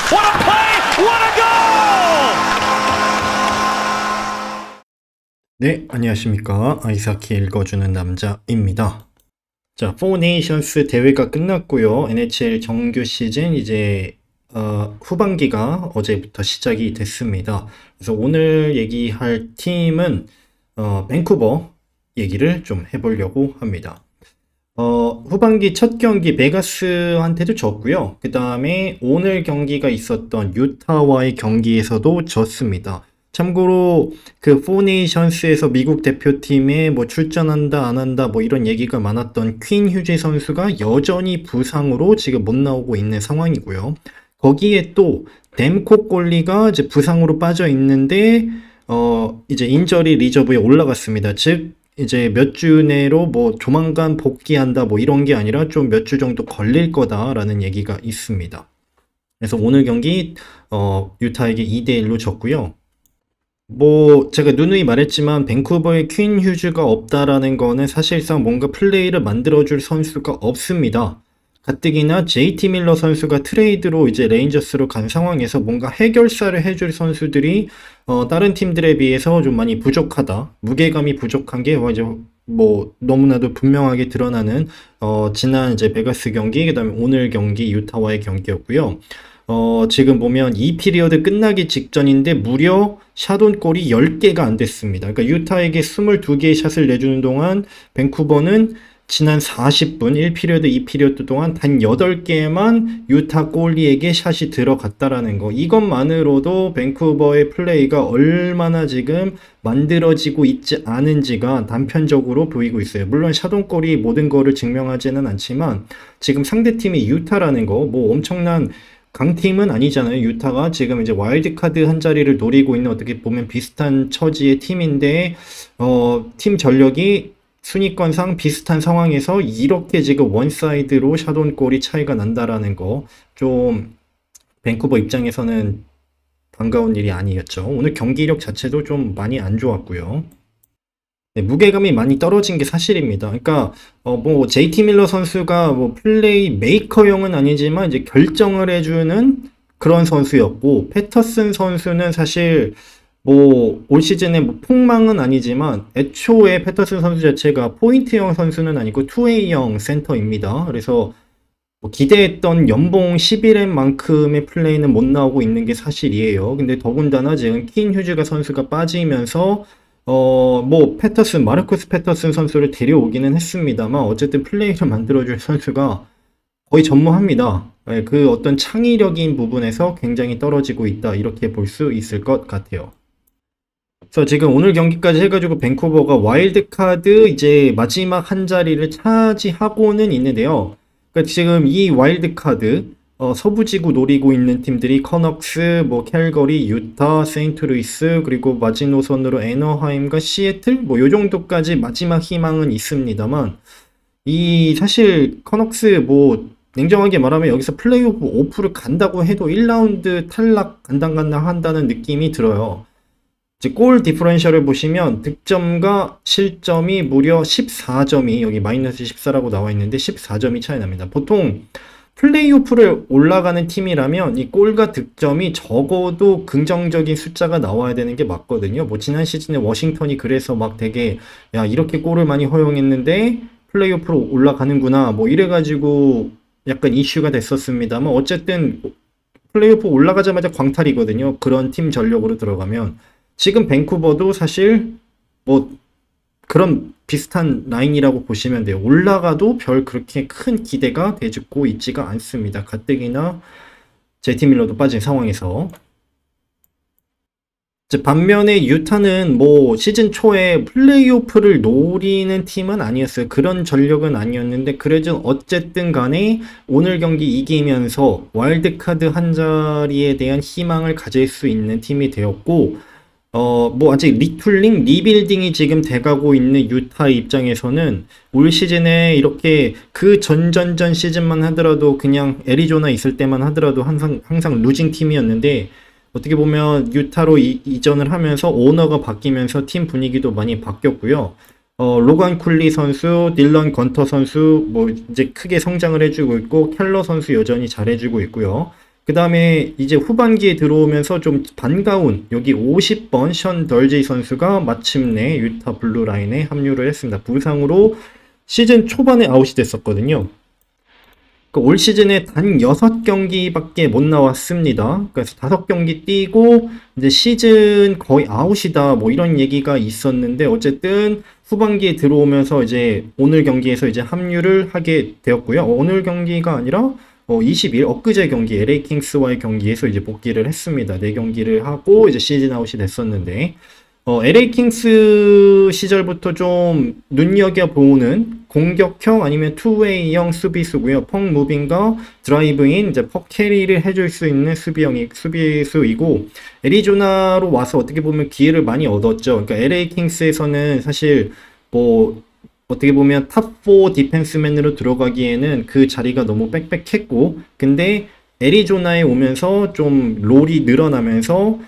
What a play! What a goal! 네, 안녕하십니까. 아이스하키 읽어주는 남자입니다. 자, 포네이션스 대회가 끝났고요. NHL 정규 시즌 이제 후반기가 어제부터 시작이 됐습니다. 그래서 오늘 얘기할 팀은 밴쿠버 얘기를 좀 해보려고 합니다. 후반기 첫 경기 베가스한테도 졌고요. 그 다음에 오늘 경기가 있었던 유타와의 경기에서도 졌습니다. 참고로 그 포네이션스에서 미국 대표팀에 뭐 출전한다 안 한다 뭐 이런 얘기가 많았던 퀸 휴지 선수가 여전히 부상으로 지금 못 나오고 있는 상황이고요. 거기에 또 댐코 꼴리가 이제 부상으로 빠져 있는데 이제 인저리 리저브에 올라갔습니다. 즉 이제 몇 주 내로 뭐 조만간 복귀한다 뭐 이런 게 아니라 좀 몇 주 정도 걸릴 거다라는 얘기가 있습니다. 그래서 오늘 경기 유타에게 2대1로 졌고요. 뭐 제가 누누이 말했지만 밴쿠버에 퀸 휴즈가 없다라는 거는 사실상 뭔가 플레이를 만들어줄 선수가 없습니다. 가뜩이나 JT 밀러 선수가 트레이드로 이제 레인저스로 간 상황에서 뭔가 해결사를 해줄 선수들이 다른 팀들에 비해서 좀 많이 부족하다. 무게감이 부족한 게 이제 뭐 너무나도 분명하게 드러나는 지난 이제 베가스 경기, 그다음에 오늘 경기 유타와의 경기였고요. 지금 보면 이 피리어드 끝나기 직전인데 무려 샷온골이 10개가 안 됐습니다. 그러니까 유타에게 22개의 샷을 내주는 동안 밴쿠버는 지난 40분 1피리어드 2피리어드 동안 단 8개만 유타 골리에게 샷이 들어갔다라는 거, 이것만으로도 밴쿠버의 플레이가 얼마나 지금 만들어지고 있지 않은지가 단편적으로 보이고 있어요. 물론 샷온골이 모든 거를 증명하지는 않지만 지금 상대팀이 유타라는 거 뭐 엄청난 강팀은 아니잖아요. 유타가 지금 이제 와일드카드 한 자리를 노리고 있는 어떻게 보면 비슷한 처지의 팀인데 팀 전력이 순위권상 비슷한 상황에서 이렇게 지금 원사이드로 샷온골이 차이가 난다라는 거, 좀 밴쿠버 입장에서는 반가운 일이 아니었죠. 오늘 경기력 자체도 좀 많이 안 좋았고요. 네, 무게감이 많이 떨어진 게 사실입니다. 그러니까 뭐 JT 밀러 선수가 뭐 플레이 메이커형은 아니지만 이제 결정을 해주는 그런 선수였고, 패터슨 선수는 사실 뭐 올 시즌에 뭐 폭망은 아니지만 애초에 패터슨 선수 자체가 포인트형 선수는 아니고 2A형 센터입니다. 그래서 뭐 기대했던 연봉 11M만큼의 플레이는 못 나오고 있는 게 사실이에요. 근데 더군다나 지금 퀸 휴즈가 선수가 빠지면서 뭐 마르쿠스 패터슨 선수를 데려오기는 했습니다만 어쨌든 플레이를 만들어줄 선수가 거의 전무합니다. 네, 그 어떤 창의력인 부분에서 굉장히 떨어지고 있다, 이렇게 볼 수 있을 것 같아요. 그래서 지금 오늘 경기까지 해가지고 밴쿠버가 와일드카드 이제 마지막 한 자리를 차지하고는 있는데요. 그러니까 지금 이 와일드카드 서부지구 노리고 있는 팀들이 커넉스, 뭐 캘거리, 유타, 세인트루이스, 그리고 마지노선으로 애너하임과 시애틀, 뭐 요 정도까지 마지막 희망은 있습니다만, 이 사실 커넉스 뭐 냉정하게 말하면 여기서 플레이오프 5%를 간다고 해도 1라운드 탈락 간당간당 한다는 느낌이 들어요. 이제 골 디퍼런셜을 보시면 득점과 실점이 무려 14점이 여기 마이너스 14라고 나와 있는데 14점이 차이 납니다. 보통 플레이오프를 올라가는 팀이라면 이 골과 득점이 적어도 긍정적인 숫자가 나와야 되는 게 맞거든요. 뭐 지난 시즌에 워싱턴이 그래서 막 되게 야 이렇게 골을 많이 허용했는데 플레이오프로 올라가는구나 뭐 이래가지고 약간 이슈가 됐었습니다만, 어쨌든 플레이오프 올라가자마자 광탈이거든요. 그런 팀 전력으로 들어가면. 지금 밴쿠버도 사실 뭐 그런 비슷한 라인이라고 보시면 돼요. 올라가도 별 그렇게 큰 기대가 되고 있지가 않습니다. 가뜩이나 JT 밀러도 빠진 상황에서. 반면에 유타는 뭐 시즌 초에 플레이오프를 노리는 팀은 아니었어요. 그런 전력은 아니었는데 그래도 어쨌든 간에 오늘 경기 이기면서 와일드카드 한 자리에 대한 희망을 가질 수 있는 팀이 되었고, 뭐 아직 리툴링, 리빌딩이 지금 돼가고 있는 유타 입장에서는 올 시즌에 이렇게 그 전전전 시즌만 하더라도 그냥 애리조나 있을 때만 하더라도 항상 루징 팀이었는데, 어떻게 보면 유타로 이전을 하면서 오너가 바뀌면서 팀 분위기도 많이 바뀌었고요. 로간 쿨리 선수, 딜런 건터 선수 뭐 이제 크게 성장을 해주고 있고, 켈러 선수 여전히 잘해주고 있고요. 그 다음에 이제 후반기에 들어오면서 좀 반가운 여기 50번 션 덜지 선수가 마침내 유타 블루라인에 합류를 했습니다. 부상으로 시즌 초반에 아웃이 됐었거든요. 올 시즌에 단 6경기밖에 못 나왔습니다. 그래서 5경기 뛰고 이제 시즌 거의 아웃이다 뭐 이런 얘기가 있었는데 어쨌든 후반기에 들어오면서 이제 오늘 경기에서 이제 합류를 하게 되었고요. 오늘 경기가 아니라 20일 엊그제 경기 LA 킹스와의 경기에서 이제 복귀를 했습니다. 4경기를 하고 이제 시즌 아웃이 됐었는데 LA 킹스 시절부터 좀 눈여겨보는 공격형 아니면 투웨이형 수비수고요. 펑 무빙과 드라이브인 이제 퍽 캐리를 해줄 수 있는 수비수이고 애리조나로 와서 어떻게 보면 기회를 많이 얻었죠. 그러니까 LA 킹스에서는 사실 뭐 어떻게 보면 탑4 디펜스맨으로 들어가기에는 그 자리가 너무 빽빽했고 근데 애리조나에 오면서 좀 롤이 늘어나면서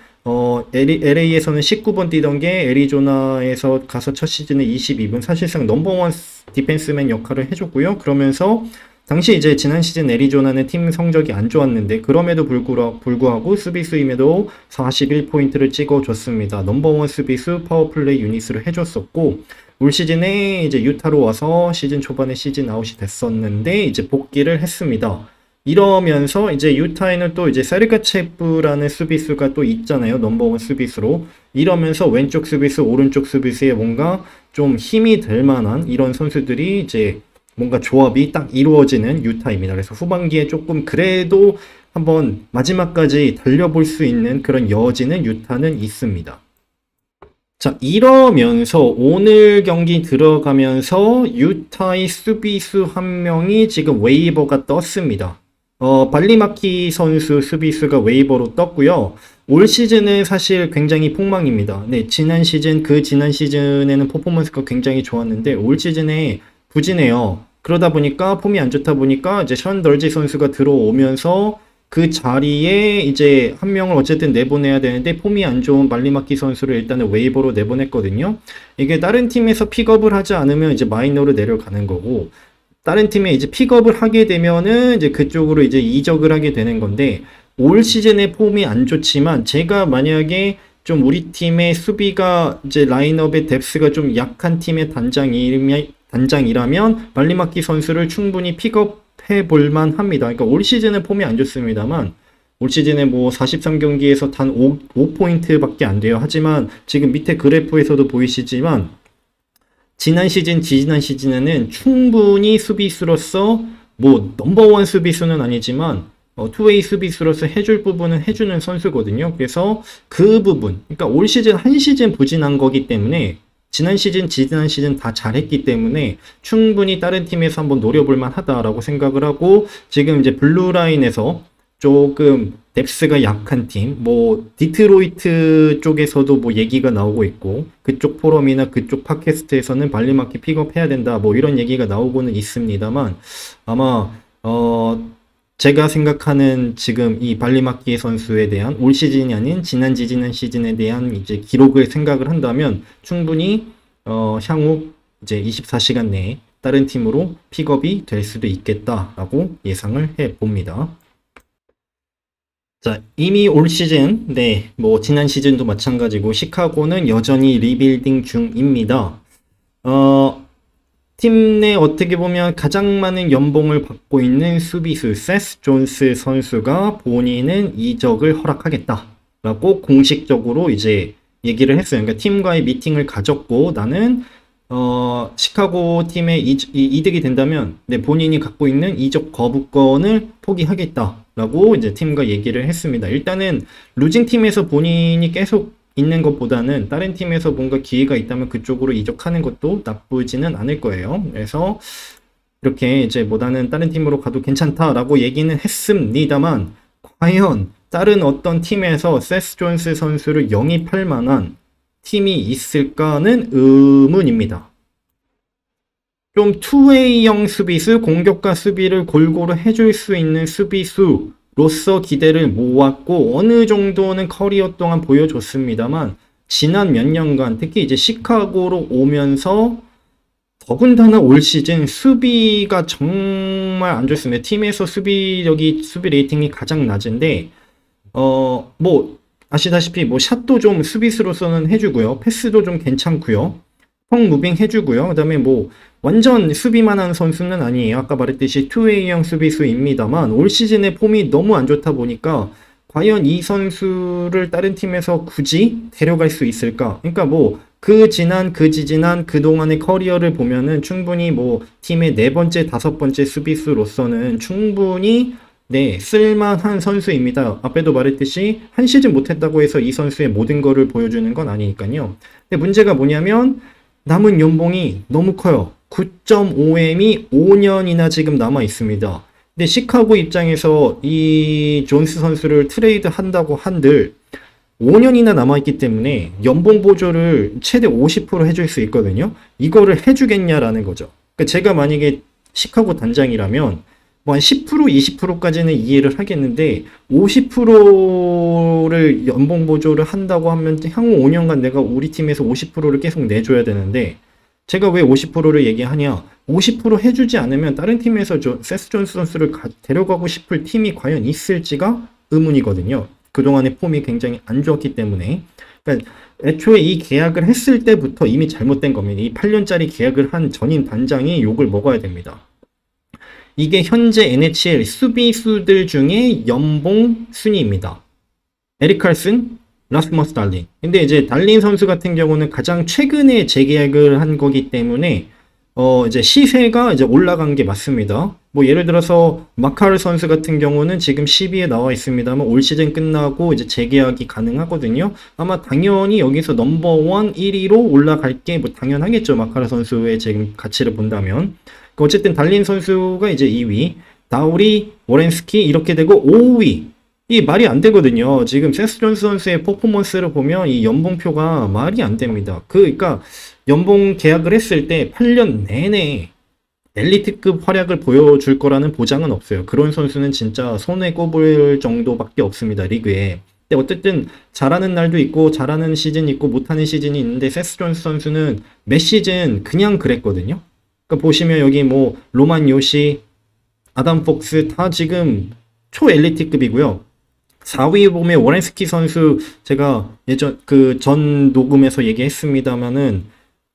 LA에서는 19번 뛰던 게 애리조나에서 가서 첫 시즌에 22분 사실상 넘버원 디펜스맨 역할을 해줬고요. 그러면서 당시 이제 지난 시즌 애리조나는 팀 성적이 안 좋았는데 그럼에도 불구하고 수비수임에도 41포인트를 찍어줬습니다. 넘버원 수비수 파워플레이 유닛으로 해줬었고 올 시즌에 이제 유타로 와서 시즌 초반에 시즌 아웃이 됐었는데 이제 복귀를 했습니다. 이러면서 이제 유타에는 또 이제 세르가체프라는 수비수가 또 있잖아요. 넘버원 수비수로. 이러면서 왼쪽 수비수, 오른쪽 수비수에 뭔가 좀 힘이 될 만한 이런 선수들이 이제 뭔가 조합이 딱 이루어지는 유타입니다. 그래서 후반기에 조금 그래도 한번 마지막까지 달려볼 수 있는 그런 여지는 유타는 있습니다. 자, 이러면서 오늘 경기 들어가면서 유타의 수비수 한 명이 지금 웨이버가 떴습니다. 발리마키 선수 수비수가 웨이버로 떴고요. 올 시즌은 사실 굉장히 폭망입니다. 네, 지난 시즌에는 퍼포먼스가 굉장히 좋았는데 올 시즌에 부진해요. 그러다 보니까 폼이 안 좋다 보니까 이제 션 덜지 선수가 들어오면서 그 자리에 이제 한 명을 어쨌든 내보내야 되는데 폼이 안 좋은 발리마키 선수를 일단은 웨이버로 내보냈거든요. 이게 다른 팀에서 픽업을 하지 않으면 이제 마이너로 내려가는 거고 다른 팀에 이제 픽업을 하게 되면은 이제 그쪽으로 이제 이적을 하게 되는 건데 올 시즌에 폼이 안 좋지만 제가 만약에 좀 우리 팀의 수비가 이제 라인업의 뎁스가 좀 약한 팀의 단장이라면 발리마키 선수를 충분히 픽업해 볼만 합니다. 그러니까 올 시즌은 폼이 안 좋습니다만 올 시즌에 뭐 43경기에서 단 5포인트밖에 안 돼요. 하지만 지금 밑에 그래프에서도 보이시지만 지난 시즌에는 충분히 수비수로서 뭐 넘버원 수비수는 아니지만 투웨이 수비수로서 해줄 부분은 해주는 선수거든요. 그래서 그 부분, 그러니까 올 시즌 한 시즌 부진한 거기 때문에 지난 시즌 다 잘했기 때문에 충분히 다른 팀에서 한번 노려볼 만하다라고 생각을 하고 지금 이제 블루라인에서 조금 뎁스가 약한 팀, 뭐 디트로이트 쪽에서도 뭐 얘기가 나오고 있고 그쪽 포럼이나 그쪽 팟캐스트에서는 발리마키 픽업해야 된다 뭐 이런 얘기가 나오고는 있습니다만 아마 제가 생각하는 지금 이 발리마키 선수에 대한 올 시즌이 아닌 지난 시즌에 대한 이제 기록을 생각을 한다면 충분히 향후 이제 24시간 내에 다른 팀으로 픽업이 될 수도 있겠다라고 예상을 해 봅니다. 자, 이미 올 시즌, 네, 뭐 지난 시즌도 마찬가지고 시카고는 여전히 리빌딩 중입니다. 팀 내 어떻게 보면 가장 많은 연봉을 받고 있는 수비수 세스 존스 선수가 본인은 이적을 허락하겠다라고 공식적으로 이제 얘기를 했어요. 그러니까 팀과의 미팅을 가졌고 나는 시카고 팀에 이득이 된다면 본인이 갖고 있는 이적 거부권을 포기하겠다라고 이제 팀과 얘기를 했습니다. 일단은 루징 팀에서 본인이 계속 있는 것보다는 다른 팀에서 뭔가 기회가 있다면 그쪽으로 이적하는 것도 나쁘지는 않을 거예요. 그래서 이렇게 이제 보다는 다른 팀으로 가도 괜찮다라고 얘기는 했습니다만 과연 다른 어떤 팀에서 세스 존스 선수를 영입할 만한 팀이 있을까는 의문입니다. 좀 투웨이형 수비수, 공격과 수비를 골고루 해줄 수 있는 수비수로서 기대를 모았고 어느 정도는 커리어 동안 보여줬습니다만 지난 몇 년간 특히 이제 시카고로 오면서 더군다나 올 시즌 수비가 정말 안 좋습니다. 팀에서 수비력이, 수비 레이팅이 가장 낮은데, 뭐, 아시다시피 뭐 샷도 좀 수비수로서는 해주고요. 패스도 좀 괜찮고요. 펑 무빙 해주고요. 그 다음에 뭐 완전 수비만한 선수는 아니에요. 아까 말했듯이 투웨이형 수비수입니다만 올 시즌의 폼이 너무 안 좋다 보니까 과연 이 선수를 다른 팀에서 굳이 데려갈 수 있을까? 그러니까 뭐 그 지난 그동안의 커리어를 보면은 충분히 뭐 팀의 4번째, 5번째 수비수로서는 충분히 네, 쓸만한 선수입니다. 앞에도 말했듯이 한 시즌 못했다고 해서 이 선수의 모든 거를 보여주는 건 아니니까요. 근데 문제가 뭐냐면 남은 연봉이 너무 커요. 9.5M이 5년이나 지금 남아 있습니다. 근데 시카고 입장에서 이 존스 선수를 트레이드 한다고 한들 5년이나 남아있기 때문에 연봉 보조를 최대 50% 해줄 수 있거든요. 이거를 해주겠냐라는 거죠. 그러니까 제가 만약에 시카고 단장이라면 뭐 한 10%, 20%까지는 이해를 하겠는데 50%를 연봉 보조를 한다고 하면 향후 5년간 내가 우리 팀에서 50%를 계속 내줘야 되는데 제가 왜 50%를 얘기하냐? 50% 해주지 않으면 다른 팀에서 세스 존스 선수를 데려가고 싶을 팀이 과연 있을지가 의문이거든요. 그동안의 폼이 굉장히 안 좋았기 때문에. 그러니까 애초에 이 계약을 했을 때부터 이미 잘못된 겁니다. 이 8년짜리 계약을 한 전임 단장이 욕을 먹어야 됩니다. 이게 현재 NHL 수비수들 중에 연봉 순위입니다. 에릭 칼슨, 라스머스 달린. 근데 이제 달린 선수 같은 경우는 가장 최근에 재계약을 한 거기 때문에 이제 시세가 이제 올라간 게 맞습니다. 뭐 예를 들어서 마카르 선수 같은 경우는 지금 10위에 나와 있습니다만 올 시즌 끝나고 이제 재계약이 가능하거든요. 아마 당연히 여기서 넘버원 1위로 올라갈 게 뭐 당연하겠죠. 마카르 선수의 지금 가치를 본다면. 어쨌든 달린 선수가 이제 2위, 다우리, 워렌스키 이렇게 되고 5위. 이 말이 안 되거든요. 지금 세스 존스 선수의 퍼포먼스를 보면 이 연봉표가 말이 안 됩니다. 그러니까 연봉 계약을 했을 때 8년 내내 엘리트급 활약을 보여줄 거라는 보장은 없어요. 그런 선수는 진짜 손에 꼽을 정도밖에 없습니다. 리그에. 근데 어쨌든 잘하는 날도 있고 잘하는 시즌이 있고 못하는 시즌이 있는데 세스 존스 선수는 몇 시즌 그냥 그랬거든요. 그러니까 보시면 여기 뭐 로만 요시, 아담 폭스 다 지금 초엘리트급이고요. 4위에 보면 워렌스키 선수 제가 예전 그 전 녹음에서 얘기했습니다만은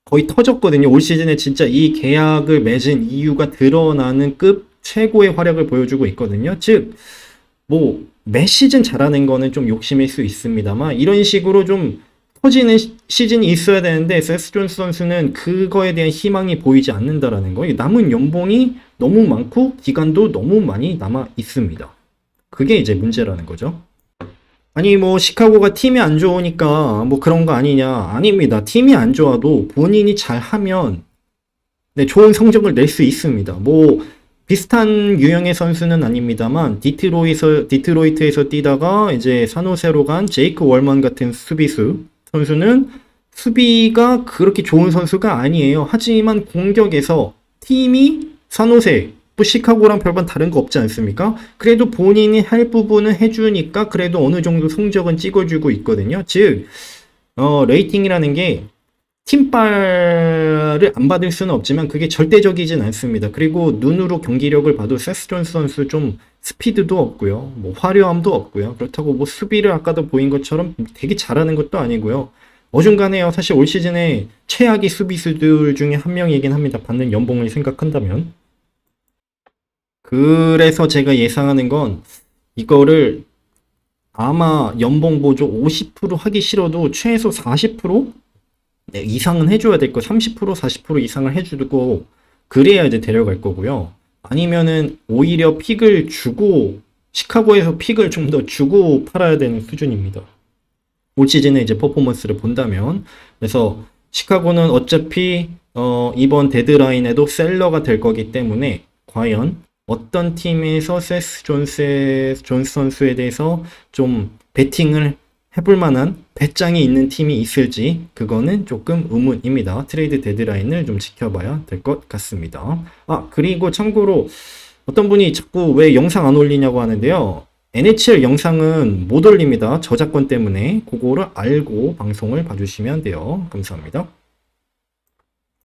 거의 터졌거든요. 올 시즌에 진짜 이 계약을 맺은 이유가 드러나는 급 최고의 활약을 보여주고 있거든요. 즉 뭐 매 시즌 잘하는 거는 좀 욕심일 수 있습니다만 이런 식으로 좀 터지는 시즌이 있어야 되는데 세스 존스 선수는 그거에 대한 희망이 보이지 않는다라는 거예요. 남은 연봉이 너무 많고 기간도 너무 많이 남아 있습니다. 그게 이제 문제라는 거죠. 아니 뭐 시카고가 팀이 안 좋으니까 뭐 그런 거 아니냐. 아닙니다. 팀이 안 좋아도 본인이 잘하면 네, 좋은 성적을 낼 수 있습니다. 뭐 비슷한 유형의 선수는 아닙니다만 디트로이트에서 뛰다가 이제 산호세로 간 제이크 월먼 같은 수비수 선수는 수비가 그렇게 좋은 선수가 아니에요. 하지만 공격에서 팀이 산호세 뭐 시카고랑 별반 다른 거 없지 않습니까? 그래도 본인이 할 부분은 해주니까 그래도 어느 정도 성적은 찍어주고 있거든요. 즉 레이팅이라는 게 팀발을 안 받을 수는 없지만 그게 절대적이진 않습니다. 그리고 눈으로 경기력을 봐도 세스 존스 선수 좀 스피드도 없고요. 뭐 화려함도 없고요. 그렇다고 뭐 수비를 아까도 보인 것처럼 되게 잘하는 것도 아니고요. 어중간해요. 사실 올 시즌에 최악의 수비수들 중에 한 명이긴 합니다. 받는 연봉을 생각한다면. 그래서 제가 예상하는 건 이거를 아마 연봉 보조 50% 하기 싫어도 최소 40% 네, 이상은 해줘야 될 거. 30% 40% 이상을 해주고 그래야 이제 데려갈 거고요. 아니면은 오히려 픽을 주고 시카고에서 픽을 좀 더 주고 팔아야 되는 수준입니다. 올 시즌에 이제 퍼포먼스를 본다면. 그래서 시카고는 어차피 이번 데드라인에도 셀러가 될 거기 때문에 과연 어떤 팀에서 세스 존스 선수에 대해서 좀 베팅을 해볼 만한 배짱이 있는 팀이 있을지 그거는 조금 의문입니다. 트레이드 데드라인을 좀 지켜봐야 될 것 같습니다. 아 그리고 참고로 어떤 분이 자꾸 왜 영상 안 올리냐고 하는데요. NHL 영상은 못 올립니다. 저작권 때문에 그거를 알고 방송을 봐주시면 돼요. 감사합니다.